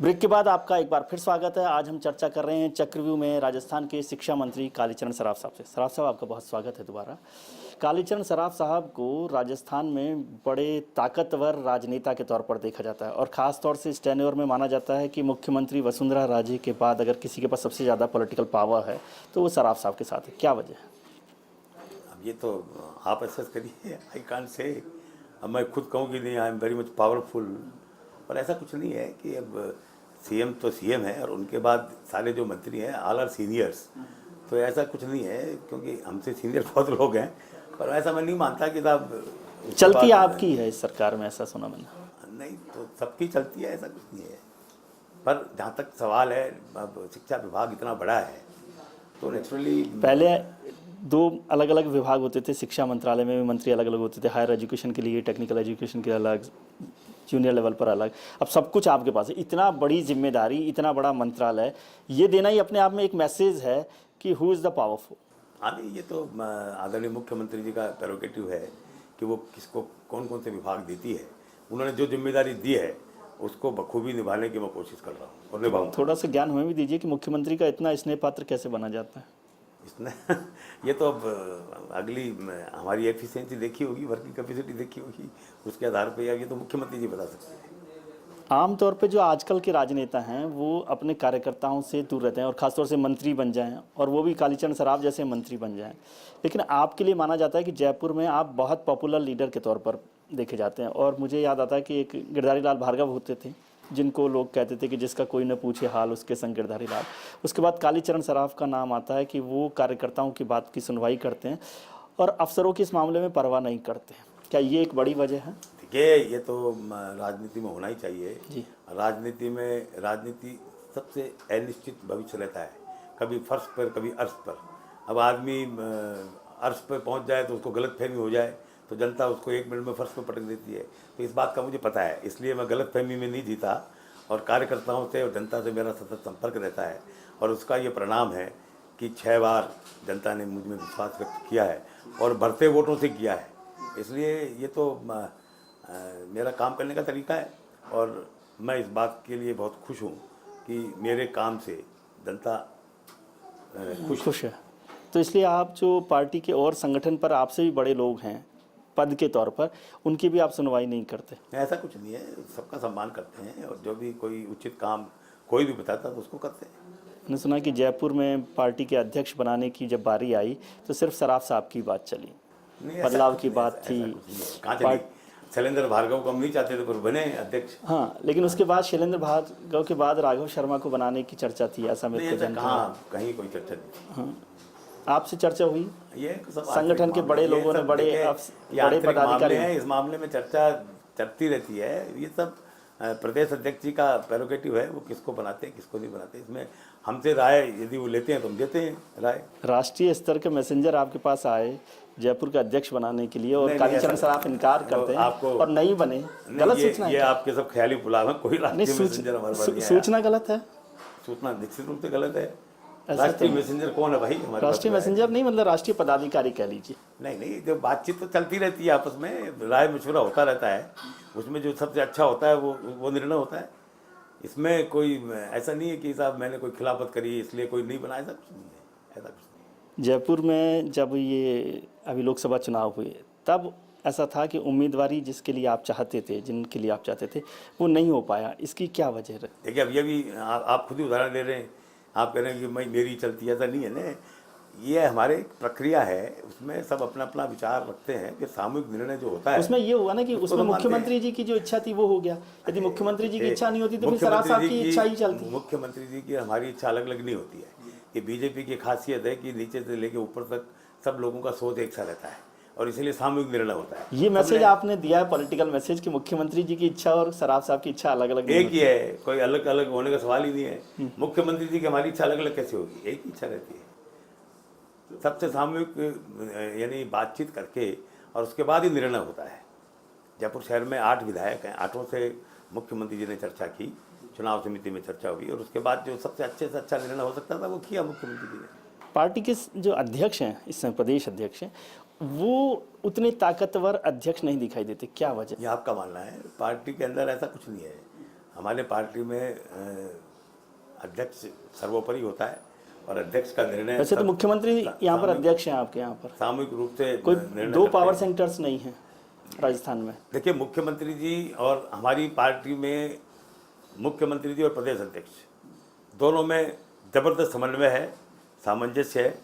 Break के बाद आपका एक बार फिर स्वागत है। आज हम चर्चा कर रहे हैं चक्रव्यूह में राजस्थान के शिक्षा मंत्री कालीचरण सराफ साहब से। सराफ साहब, आपका बहुत स्वागत है दोबारा। कालीचरण सराफ साहब को राजस्थान में बड़े ताकतवर राजनेता के तौर पर देखा जाता है और ख़ास तौर से इस टेन्योर में माना जाता है कि मुख्यमंत्री वसुंधरा राजे के बाद अगर किसी के पास सबसे ज़्यादा पॉलिटिकल पावर है तो वो सराफ साहब के साथ है। क्या वजह है? अब ये तो आप एसेस करिए, आई कांट से। अब मैं खुद कहूँ कि नहीं I am very much powerful, पर ऐसा कुछ नहीं है कि अब सीएम तो सीएम है और उनके बाद सारे जो मंत्री हैं ऑल आर सीनियर्स, तो ऐसा कुछ नहीं है क्योंकि हमसे सीनियर बहुत लोग हैं। पर ऐसा मैं नहीं मानता कि साहब चलती आपकी है इस सरकार में, ऐसा सुना मैंने। नहीं, तो सबकी चलती है, ऐसा कुछ नहीं है। पर जहाँ तक सवाल है, अब शिक्षा विभाग इतना बड़ा है तो नेचुरली पहले दो अलग अलग विभाग होते थे, शिक्षा मंत्रालय में भी मंत्री अलग अलग होते थे, हायर एजुकेशन के लिए, टेक्निकल एजुकेशन के अलग, जूनियर लेवल पर अलग। अब सब कुछ आपके पास है, इतना बड़ी जिम्मेदारी, इतना बड़ा मंत्रालय, ये देना ही अपने आप में एक मैसेज है कि हु इज़ द पावरफुल। हाँ नहीं, ये तो आदरणीय मुख्यमंत्री जी का प्रेरोगेटिव है कि वो किसको कौन कौन से विभाग देती है। उन्होंने जो जिम्मेदारी दी है उसको बखूबी निभाने की मैं कोशिश कर रहा हूँ और निभाऊंगा। थोड़ा सा ज्ञान हमें भी दीजिए कि मुख्यमंत्री का इतना स्नेह पात्र कैसे बना जाता है? इसने ये तो अब अगली हमारी एफिशिएंसी देखी होगी, वर्किंग कैपेसिटी देखी होगी, उसके आधार पर ये तो मुख्यमंत्री जी बता सकते हैं। आमतौर पे जो आजकल के राजनेता हैं वो अपने कार्यकर्ताओं से दूर रहते हैं और ख़ासतौर से मंत्री बन जाएं, और वो भी कालीचरण सराफ जैसे मंत्री बन जाएं। लेकिन आपके लिए माना जाता है कि जयपुर में आप बहुत पॉपुलर लीडर के तौर पर देखे जाते हैं। और मुझे याद आता है कि एक गिरधारी लाल भार्गव होते थे जिनको लोग कहते थे कि जिसका कोई न पूछे हाल उसके संग गिरधारी लाल। उसके बाद कालीचरण सराफ का नाम आता है कि वो कार्यकर्ताओं की बात की सुनवाई करते हैं और अफसरों की इस मामले में परवाह नहीं करते। क्या ये एक बड़ी वजह है? देखिए, ये तो राजनीति में होना ही चाहिए जी। राजनीति सबसे अनिश्चित भविष्य रहता है, कभी फर्श पर कभी अर्श पर। अब आदमी अर्श पर पहुंच जाए तो उसको गलतफहमी हो जाए तो जनता उसको 1 मिनट में फर्श पर पटक देती है। तो इस बात का मुझे पता है, इसलिए मैं गलतफहमी में नहीं जीता और कार्यकर्ताओं से और जनता से मेरा सतत संपर्क रहता है। और उसका ये परिणाम है कि 6 बार जनता ने मुझ में विश्वास व्यक्त किया है और बढ़ते वोटों से किया है। इसलिए ये तो मेरा काम करने का तरीका है और मैं इस बात के लिए बहुत खुश हूँ कि मेरे काम से जनता खुश है। तो इसलिए आप जो पार्टी के और संगठन पर आपसे भी बड़े लोग हैं पद के तौर पर, उनकी भी आप सुनवाई नहीं करते? ऐसा कुछ नहीं है, सबका सम्मान करते हैं और जो भी कोई उचित काम कोई भी बताता है तो उसको करते हैं। मैंने सुना कि जयपुर में पार्टी के अध्यक्ष बनाने की जब बारी आई तो सिर्फ सराफ साहब की बात चली, बदलाव की बात थी। कहाँ चली? शैलेंद्र भार्गव को हम नहीं चाहते थे पर बने अध्यक्ष। हाँ, लेकिन उसके बाद शैलेंद्र भार्गव के बाद राघव शर्मा को बनाने की चर्चा थी, ऐसा मेरे को जानकारी। कहाँ कहीं कोई चर्चा नहीं। हाँ, आपसे चर्चा हुई? ये संगठन के बड़े लोगों ने, बड़े पदाधिकारी हैं, इस मामले में चर्चा चलती रहती है। ये सब प्रदेश अध्यक्ष जी का प्रेरोगेटिव है, वो किसको बनाते हैं किसको नहीं बनाते। इसमें हमसे राय यदि वो लेते हैं तो हम देते हैं राय। राष्ट्रीय स्तर के मैसेंजर आपके पास आए जयपुर का अध्यक्ष बनाने के लिए और कालीचरण सराफ इनकार करते हैं और नहीं बने, गलत सूचना है? ये आपके सब ख्याली पुलाव है, कोई राष्ट्रीय मैसेंजर हमारे पास नहीं आया। सूचना गलत है? सूचना निश्चित रूप से गलत है। राष्ट्रीय मैसेंजर कौन है भाई हमारे? राष्ट्रीय मैसेंजर नहीं, मतलब राष्ट्रीय पदाधिकारी कह लीजिए। नहीं, जो बातचीत तो चलती रहती है आपस में, राय मशवरा होता रहता है, उसमें जो सबसे अच्छा होता है वो निर्णय होता है। इसमें कोई ऐसा नहीं है कि साहब मैंने कोई खिलाफत करी इसलिए कोई नहीं बनाया, ऐसा कुछ नहीं है, ऐसा कुछ नहीं। जयपुर में जब ये अभी लोकसभा चुनाव हुए तब ऐसा था कि उम्मीदवारी जिसके लिए आप चाहते थे, जिनके लिए आप चाहते थे, वो नहीं हो पाया। इसकी क्या वजह है? देखिए, अब ये भी आप खुद ही उदाहरण दे रहे हैं। आप कह रहे हैं कि मैं मेरी चलती है, ऐसा नहीं है ना। ये हमारे प्रक्रिया है, उसमें सब अपना अपना विचार रखते हैं, फिर सामूहिक निर्णय जो होता है उसमें ये हुआ ना कि उसमें मुख्यमंत्री जी की जो इच्छा थी वो हो गया। यदि मुख्यमंत्री जी की इच्छा नहीं होती तो फिर सराफ साहब की इच्छा ही चलती। मुख्यमंत्री जी की हमारी इच्छा अलग अलग नहीं होती है। ये बीजेपी की खासियत है कि नीचे से लेके ऊपर तक सब लोगों का सोच एक सा रहता है और इसीलिए सामूहिक निर्णय होता है। ये मैसेज आपने दिया है, पॉलिटिकल मैसेज, कि मुख्यमंत्री जी की इच्छा और सराफ साहब की इच्छा अलग अलग एक ही है, कोई अलग अलग होने का सवाल ही नहीं है। मुख्यमंत्री जी की हमारी इच्छा अलग अलग कैसे होगी? एक ही इच्छा रहती है। सबसे सामूहिक यानी बातचीत करके और उसके बाद ही निर्णय होता है। जयपुर शहर में 8 विधायक हैं, 8 से मुख्यमंत्री जी ने चर्चा की, चुनाव समिति में चर्चा हुई और उसके बाद जो सबसे अच्छे से अच्छा निर्णय हो सकता था वो किया मुख्यमंत्री जी ने। पार्टी के जो अध्यक्ष हैं, इस समय प्रदेश अध्यक्ष हैं, वो उतने ताकतवर अध्यक्ष नहीं दिखाई देते, क्या वजह? ये आपका मानना है, पार्टी के अंदर ऐसा कुछ नहीं है। हमारे पार्टी में अध्यक्ष सर्वोपरि होता है और अध्यक्ष का निर्णय वैसे तो मुख्यमंत्री यहाँ पर अध्यक्ष हैं आपके यहाँ पर, सामूहिक रूप से कोई निर्णय दो करते पावर हैं। सेंटर्स नहीं हैं राजस्थान में। देखिए, मुख्यमंत्री जी और हमारी पार्टी में मुख्यमंत्री जी और प्रदेश अध्यक्ष दोनों में जबरदस्त समन्वय है, सामंजस्य है,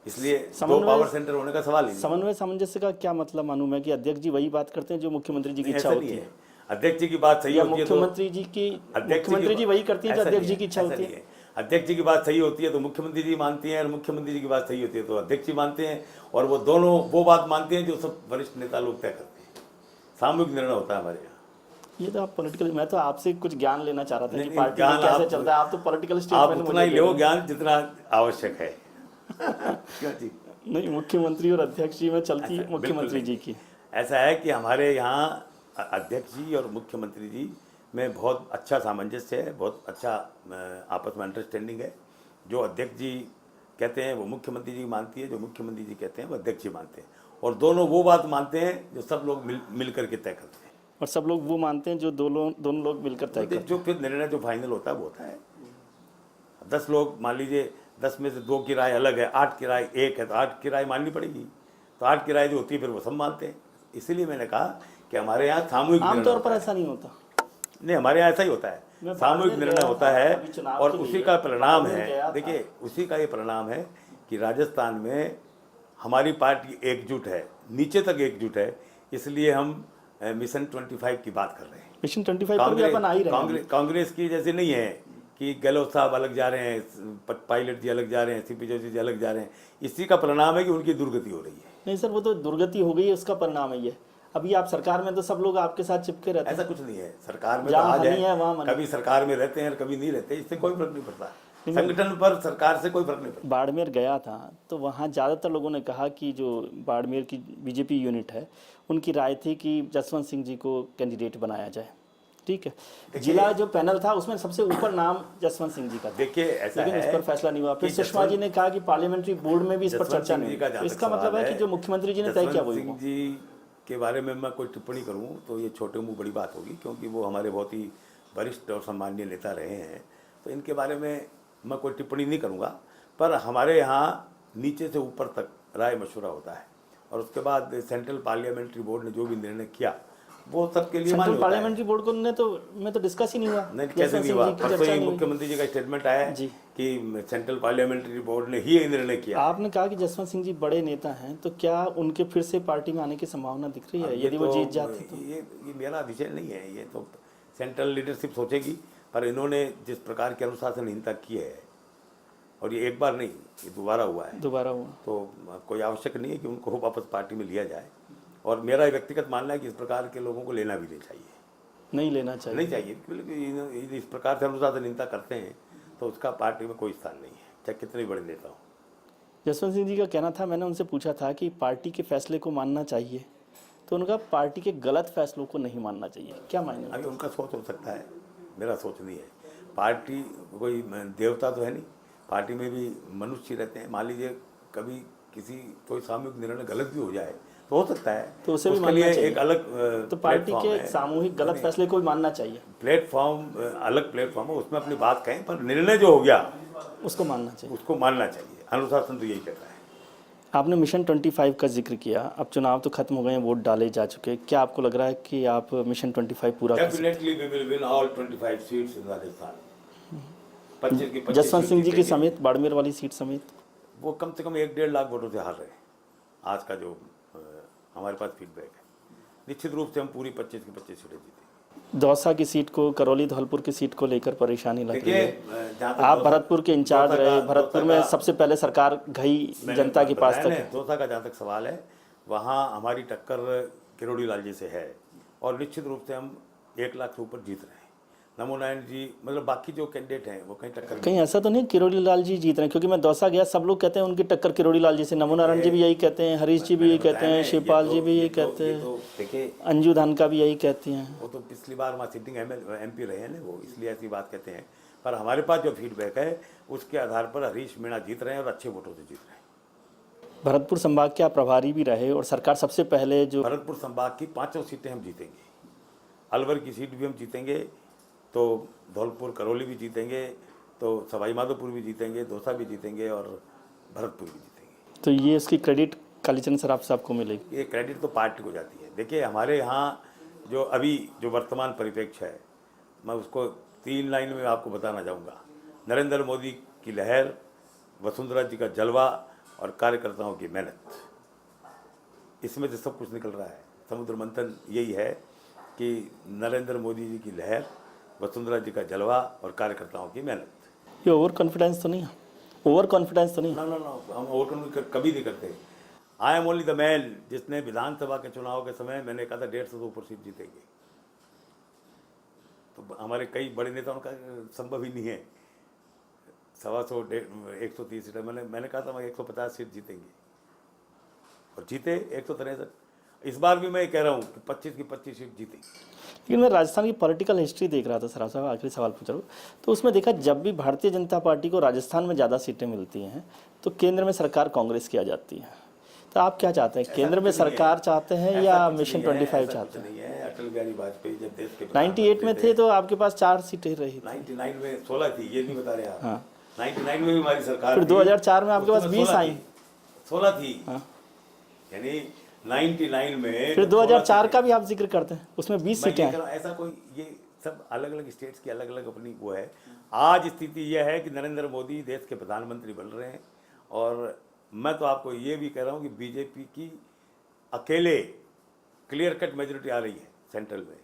इसलिए दो पावर सेंटर होने का सवाल ही नहीं। समन्वय सामंजस्य का क्या मतलब मानूं मैं कि अध्यक्ष जी वही बात करते हैं जो मुख्यमंत्री जी की इच्छा ऐसा होती नहीं है, है। अध्यक्ष जी की बात सही या होती है तो मुख्यमंत्री जी वही करती हैं जो ऐसा अध्यक्ष नहीं जी की इच्छा ऐसा होती नहीं है। अध्यक्ष जी की बात सही होती है तो मुख्यमंत्री जी मानती हैं, और मुख्यमंत्री जी की बात सही होती है तो अध्यक्ष जी मानते हैं, और वो दोनों वो बात मानते हैं जो सब वरिष्ठ नेता लोग तय करते हैं। सामूहिक निर्णय होता है हमारे यहाँ। ये तो आप पॉलिटिकल, मैं तो आपसे कुछ ज्ञान लेना चाह रहा था कि नहीं, पार्टी ज्ञान में कैसे आप- चलता है। आप तो पॉलिटिकल आप स्टेटमेंट उतना ही लो ज्ञान जितना आवश्यक है। क्यों जी? नहीं, मुख्यमंत्री और अध्यक्ष जी में चलती है ऐसा मुख्यमंत्री बिल्कुल जी की। ऐसा है कि हमारे यहाँ अध्यक्ष जी और मुख्यमंत्री जी में बहुत अच्छा सामंजस्य है, बहुत अच्छा आपस में अंडरस्टैंडिंग है। जो अध्यक्ष जी कहते हैं वो मुख्यमंत्री जी मानती है, जो मुख्यमंत्री जी कहते हैं वो अध्यक्ष जी मानते हैं, और दोनों वो बात मानते हैं जो सब लोग मिल करके तय करते हैं, और सब लोग वो मानते हैं जो दोनों लोग मिलकर तय करते हैं। जो फिर निर्णय जो फाइनल होता है वो होता है। 10 लोग मान लीजिए, 10 में से 2 की राय अलग है, 8 की राय एक है, तो 8 की राय माननी पड़ेगी। तो 8 की राय जो होती है फिर वो सब मानते हैं। इसीलिए मैंने कहा कि हमारे यहाँ सामूहिक निर्णय आमतौर होता पर है। ऐसा नहीं होता। नहीं, हमारे यहाँ ऐसा ही होता है, सामूहिक निर्णय होता है, और उसी का परिणाम है। देखिए, उसी का ये परिणाम है कि राजस्थान में हमारी पार्टी एकजुट है, नीचे तक एकजुट है, इसलिए हम मिशन 25 की बात कर रहे हैं। मिशन 25 पर भी अपन आ ही रहे हैं। कांग्रेस की जैसे नहीं है कि गहलोत साहब अलग जा रहे हैं, पायलट जी अलग जा रहे हैं, सीपी जोशी जी अलग जा रहे हैं। इसी का परिणाम है कि उनकी दुर्गति हो रही है। नहीं सर, वो तो दुर्गति हो गई है, उसका परिणाम है ये। अभी आप सरकार में तो सब लोग आपके साथ चिपके रहते हैं। ऐसा कुछ नहीं है, सरकार में तो जहाँ आ हनी है वहाँ जाए, मनी। कभी सरकार में रहते हैं और कभी नहीं रहते, इससे कोई फर्क नहीं पड़ता। संगठन पर सरकार से कोई फर्क नहीं पड़ता। बाड़मेर गया था तो वहाँ ज़्यादातर लोगों ने कहा कि जो बाड़मेर की बीजेपी यूनिट है उनकी राय थी कि जसवंत सिंह जी को कैंडिडेट बनाया जाए। ठीक है, जिला जो पैनल था उसमें सबसे ऊपर नाम जसवंत सिंह जी का था। देखिए, ऐसा लेकिन है इस पर फैसला नहीं हुआ। फिर कि सुषमा जी ने कहा कि पार्लियामेंट्री बोर्ड में भी इस पर जसवंत चर्चा सिंह नहीं जी का हुई। जहाँ तो तक इसका मतलब सवाल है कि जो मुख्यमंत्री जी ने तय किया जसवंत वही सिंह हुआ। जी के बारे में मैं कोई टिप्पणी करूं तो ये छोटे मुंह बड़ी बात होगी, क्योंकि वो हमारे बहुत ही वरिष्ठ और सम्माननीय नेता रहे हैं, तो इनके बारे में मैं कोई टिप्पणी नहीं करूंगा। पर हमारे यहाँ नीचे से ऊपर तक राय मशवरा होता है, और उसके बाद सेंट्रल पार्लियामेंट्री बोर्ड ने जो भी निर्णय किया वो सबके लिए मान्य सेंट्रल होता है। पार्लियामेंट्री बोर्ड को ने तो मैं तो डिस्कस ही नहीं हुआ। नहीं, कैसे नहीं हुआ? परसों ही मुख्यमंत्री जी का स्टेटमेंट आया जी। कि सेंट्रल पार्लियामेंट्री बोर्ड ने ही ये निर्णय किया। आपने कहा कि जसवंत सिंह जी बड़े नेता हैं, तो क्या उनके फिर से पार्टी में आने की संभावना दिख रही है ये यदि वो तो- जीत जाते तो? ये मेरा विषय नहीं है, ये तो सेंट्रल लीडरशिप सोचेगी। पर इन्होंने जिस प्रकार की अनुशासनहीनता की है, और ये एक बार नहीं, ये दोबारा हुआ है, दोबारा हुआ तो कोई आवश्यक नहीं है कि उनको वापस पार्टी में लिया जाए। और मेरा व्यक्तिगत मानना है कि इस प्रकार के लोगों को लेना भी नहीं चाहिए, नहीं लेना चाहिए। नहीं चाहिए, क्योंकि इस प्रकार से अनुशासनहीनता करते हैं तो उसका पार्टी में कोई स्थान नहीं है, चाहे कितने बड़े नेता हो। जसवंत सिंह जी का कहना था, मैंने उनसे पूछा था कि पार्टी के फैसले को मानना चाहिए, तो उनका पार्टी के गलत फैसलों को नहीं मानना चाहिए। क्या मायने? अभी उनका सोच हो सकता है, मेरा सोच नहीं है। पार्टी कोई देवता तो है नहीं, पार्टी में भी मनुष्य रहते हैं। मान लीजिए कभी किसी कोई सामूहिक निर्णय गलत भी हो जाए तो हो सकता है, तो उसे भी उसके मानना लिए चाहिए। एक अलग तो पार्टी प्लेटफॉर्म के है। सामूहिक गलत फैसले को भी मानना चाहिए, प्लेटफॉर्म अलग प्लेटफॉर्म है, उसमें अपनी बात कहें, पर निर्णय जो हो गया उसको मानना चाहिए। उसको मानना चाहिए। अनुशासन तो यही कहता है। आपने मिशन 25 का जिक्र किया, अब चुनाव तो खत्म हो गए हैं, वोट डाले जा चुके हैं। क्या आपको लग रहा है कि आप मिशन 25 पूरा कर सकते definitely we will win all 25 seats in Rajasthan. 25 की 25 जसवंत सिंह जी की जीतेंगे। समेत, बाड़मेर वाली सीट समेत? वो कम से कम 1-1.5 लाख वोटों से हार रहे हैं। आज का जो हमारे पास फीडबैक है, निश्चित रूप से हम पूरी 25 की 25 सीटें जीतेंगे। दौसा की सीट को, करौली धौलपुर की सीट को लेकर परेशानी लग रही देखिए, है। जहाँ तक आप भरतपुर के इंचार्ज दौसा का- रहे, भरतपुर में दौसा का- सबसे पहले सरकार गई मैंने जनता के पास बताया तक। ना, दौसा का जहाँ तक सवाल है, वहाँ हमारी टक्कर किरोड़ी लाल जी से है, और निश्चित रूप से हम 1 लाख से ऊपर जीत रहे हैं। नमो नारायण जी, मतलब बाकी जो कैंडिडेट हैं वो कहीं टक्कर कहीं ऐसा तो नहीं किरोड़ी लाल जी जीत रहे हैं? क्योंकि मैं दौसा गया, सब लोग कहते हैं उनकी टक्कर किरोड़ी लाल जी से। नमो नारायण जी भी यही कहते हैं, हरीश जी भी यही कहते हैं, शिवपाल जी भी यही कहते हैं, देखिए अंजू धानका भी यही कहती हैं। वो तो पिछली बार वहाँ सिटिंग MP रहे हैं ना, वो इसलिए ऐसी बात कहते हैं। पर हमारे पास जो फीडबैक है उसके आधार पर हरीश मीणा जीत रहे हैं, और अच्छे वोटों से जीत रहे हैं। भरतपुर संभाग के आप प्रभारी भी रहे, और सरकार सबसे पहले जो भरतपुर संभाग की 5 सीटें हम जीतेंगे, अलवर की सीट भी हम जीतेंगे, तो धौलपुर करौली भी जीतेंगे, तो सवाई माधोपुर भी जीतेंगे, दौसा भी जीतेंगे और भरतपुर भी जीतेंगे। तो ये उसकी क्रेडिट कालीचरण सराफ साहब को मिलेगी? ये क्रेडिट तो पार्टी को जाती है। देखिए हमारे यहाँ जो अभी जो वर्तमान परिप्रेक्ष्य है, मैं उसको 3 लाइन में आपको बताना चाहूँगा। नरेंद्र मोदी की लहर, वसुंधरा जी का जलवा और कार्यकर्ताओं की मेहनत, इसमें से सब कुछ निकल रहा है। समुद्र मंथन यही है कि नरेंद्र मोदी जी की लहर, वसुंधरा जी का जलवा और कार्यकर्ताओं की मेहनत। ये ओवर कॉन्फिडेंस तो नहीं है? ओवर कॉन्फिडेंस तो नहीं? ना, हम ओवर कॉन्फिडेंस कभी नहीं करते। I am only the man, जिसने विधानसभा के चुनाव के समय मैंने कहा था 150 से ऊपर सीट जीतेंगे। तो हमारे कई बड़े नेताओं का संभव ही नहीं है 125 130 सीटें। मैंने कहा था मैं 150 सीट जीतेंगे और जीते 163। इस बार भी मैं कह रहा हूँ कि 25 की 25 सीट जीतेंगी। लेकिन मैं राजस्थान की पॉलिटिकल हिस्ट्री देख रहा था सराफ साहब, आखिरी सवाल पूछ रहा हूँ, तो उसमें देखा जब भी भारतीय जनता पार्टी को राजस्थान में ज़्यादा सीटें मिलती हैं तो केंद्र में सरकार कांग्रेस की आ जाती है। तो आप क्या चाहते हैं, केंद्र में सरकार चाहते हैं या मिशन 25 चाहते हैं? नहीं है। अटल बिहारी वाजपेयी जब देश के 98 में थे तो आपके पास 4 सीटें रही। 99 में 16 थी, ये नहीं बता रहे आप। हाँ। 99 में भी हमारी सरकार फिर थी। 2004 में आपके पास 20 आई। 16 थी। हाँ। यानी 99 में फिर 2004 का भी आप जिक्र करते हैं, उसमें 20 सीटें हैं। ऐसा कोई, ये सब अलग अलग स्टेट्स की अलग अलग अपनी वो है। आज स्थिति यह है कि नरेंद्र मोदी देश के प्रधानमंत्री बन रहे हैं और मैं तो आपको ये भी कह रहा हूँ कि बीजेपी की अकेले क्लियर कट मेजोरिटी आ रही है सेंट्रल में।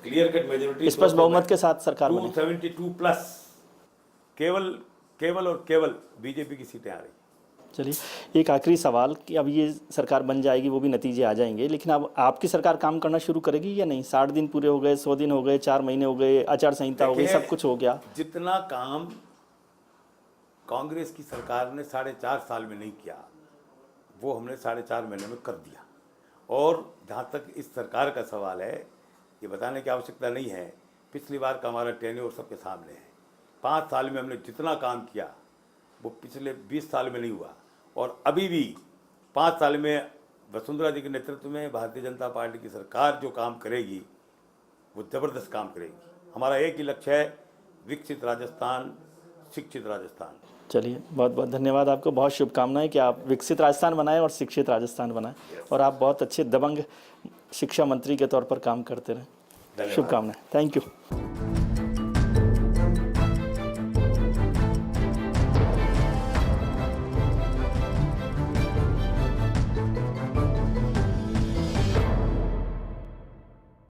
क्लियर कट मेजोरिटी, स्पष्ट बहुमत के साथ सरकार बनी। 272 प्लस केवल और केवल बीजेपी की सीटें आ रही हैं। चलिए एक आखिरी सवाल कि अब ये सरकार बन जाएगी, वो भी नतीजे आ जाएंगे, लेकिन अब आपकी सरकार काम करना शुरू करेगी या नहीं? 60 दिन पूरे हो गए, 100 दिन हो गए, 4 महीने हो गए, आचार संहिता हो गई, सब कुछ हो गया। जितना काम कांग्रेस की सरकार ने 4.5 साल में नहीं किया, वो हमने 4.5 महीने में कर दिया। और जहाँ तक इस सरकार का सवाल है, ये बताने की आवश्यकता नहीं है, पिछली बार का हमारा टेन्योर सबके सामने है। 5 साल में हमने जितना काम किया वो पिछले 20 साल में नहीं हुआ। और अभी भी 5 साल में वसुंधरा जी के नेतृत्व में भारतीय जनता पार्टी की सरकार जो काम करेगी वो ज़बरदस्त काम करेगी। हमारा एक ही लक्ष्य है, विकसित राजस्थान, शिक्षित राजस्थान। चलिए बहुत बहुत धन्यवाद आपको, बहुत शुभकामनाएं कि आप विकसित राजस्थान बनाएं और शिक्षित राजस्थान बनाएं, और आप बहुत अच्छे दबंग शिक्षा मंत्री के तौर पर काम करते रहें। शुभकामनाएं। Thank you.